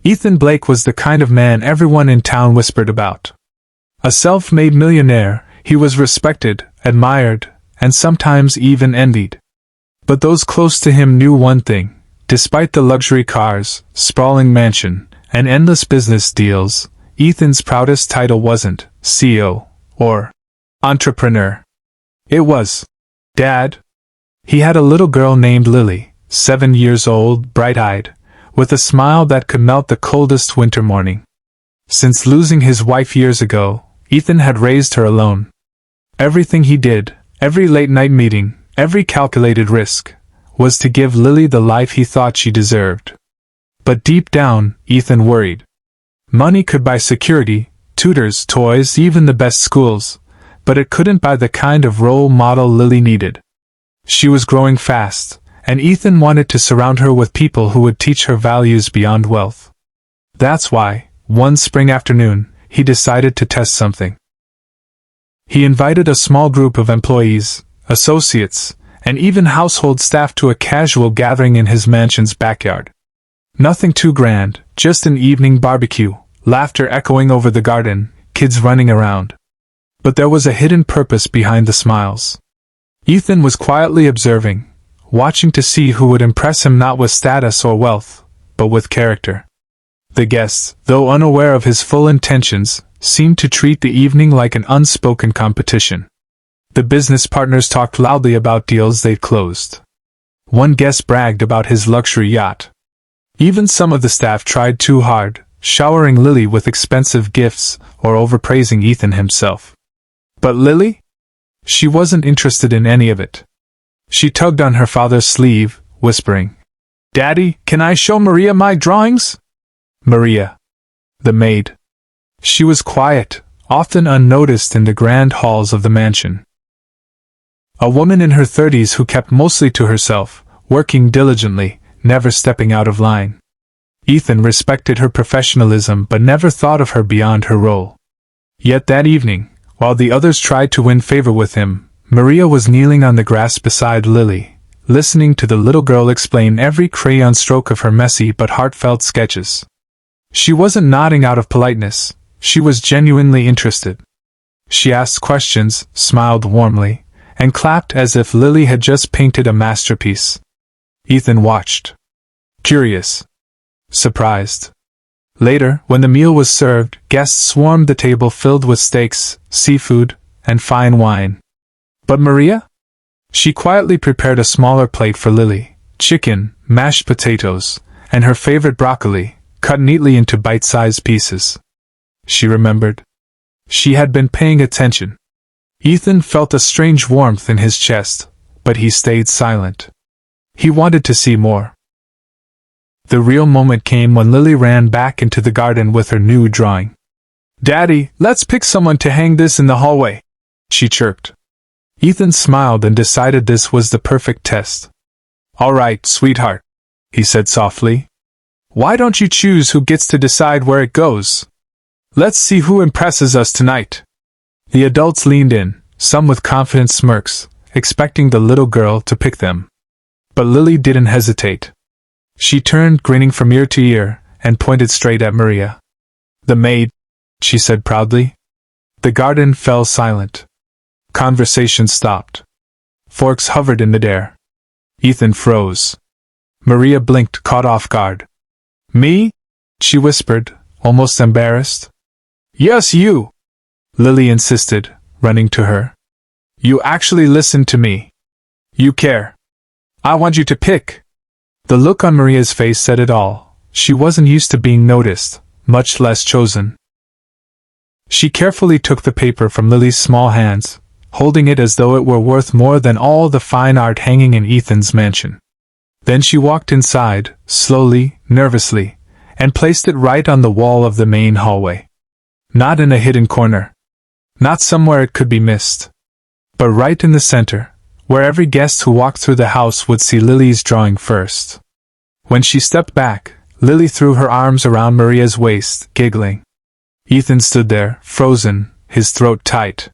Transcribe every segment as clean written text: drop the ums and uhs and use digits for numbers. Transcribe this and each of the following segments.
Ethan Blake was the kind of man everyone in town whispered about. A self-made millionaire, he was respected, admired, and sometimes even envied. But those close to him knew one thing: despite the luxury cars, sprawling mansion, and endless business deals, Ethan's proudest title wasn't CEO or entrepreneur. It was Dad. He had a little girl named Lily, 7 years old, bright-eyed, with a smile that could melt the coldest winter morning. Since losing his wife years ago, Ethan had raised her alone. Everything he did, every late-night meeting, every calculated risk, was to give Lily the life he thought she deserved. But deep down, Ethan worried. Money could buy security, tutors, toys, even the best schools, but it couldn't buy the kind of role model Lily needed. She was growing fast, and Ethan wanted to surround her with people who would teach her values beyond wealth. That's why, one spring afternoon, he decided to test something. He invited a small group of employees, associates, and even household staff to a casual gathering in his mansion's backyard. Nothing too grand, just an evening barbecue, laughter echoing over the garden, kids running around. But there was a hidden purpose behind the smiles. Ethan was quietly observing, watching to see who would impress him not with status or wealth, but with character. The guests, though unaware of his full intentions, seemed to treat the evening like an unspoken competition. The business partners talked loudly about deals they'd closed. One guest bragged about his luxury yacht. Even some of the staff tried too hard, showering Lily with expensive gifts or overpraising Ethan himself. But Lily? She wasn't interested in any of it. She tugged on her father's sleeve, whispering, "Daddy, can I show Maria my drawings?" Maria. The maid. She was quiet, often unnoticed in the grand halls of the mansion. A woman in her 30s who kept mostly to herself, working diligently, never stepping out of line. Ethan respected her professionalism but never thought of her beyond her role. Yet that evening, while the others tried to win favor with him, Maria was kneeling on the grass beside Lily, listening to the little girl explain every crayon stroke of her messy but heartfelt sketches. She wasn't nodding out of politeness, she was genuinely interested. She asked questions, smiled warmly, and clapped as if Lily had just painted a masterpiece. Ethan watched. Curious. Surprised. Later, when the meal was served, guests swarmed the table filled with steaks, seafood, and fine wine. But Maria? She quietly prepared a smaller plate for Lily, chicken, mashed potatoes, and her favorite broccoli, cut neatly into bite-sized pieces. She remembered. She had been paying attention. Ethan felt a strange warmth in his chest, but he stayed silent. He wanted to see more. The real moment came when Lily ran back into the garden with her new drawing. "Daddy, let's pick someone to hang this in the hallway," she chirped. Ethan smiled and decided this was the perfect test. "All right, sweetheart," he said softly. "Why don't you choose who gets to decide where it goes? Let's see who impresses us tonight." The adults leaned in, some with confident smirks, expecting the little girl to pick them. But Lily didn't hesitate. She turned, grinning from ear to ear, and pointed straight at Maria. "The maid," she said proudly. The garden fell silent. Conversation stopped. Forks hovered in midair. Ethan froze. Maria blinked, caught off guard. "Me?" she whispered, almost embarrassed. "Yes, you," Lily insisted, running to her. "You actually listen to me. You care. I want you to pick." The look on Maria's face said it all. She wasn't used to being noticed, much less chosen. She carefully took the paper from Lily's small hands, holding it as though it were worth more than all the fine art hanging in Ethan's mansion. Then she walked inside, slowly, nervously, and placed it right on the wall of the main hallway. Not in a hidden corner. Not somewhere it could be missed. But right in the center, where every guest who walked through the house would see Lily's drawing first. When she stepped back, Lily threw her arms around Maria's waist, giggling. Ethan stood there, frozen, his throat tight.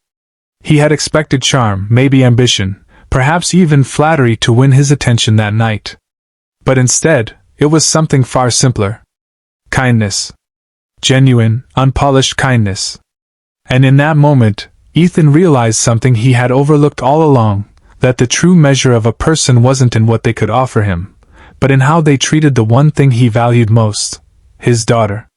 He had expected charm, maybe ambition, perhaps even flattery to win his attention that night. But instead, it was something far simpler. Kindness. Genuine, unpolished kindness. And in that moment, Ethan realized something he had overlooked all along, that the true measure of a person wasn't in what they could offer him, but in how they treated the one thing he valued most, his daughter.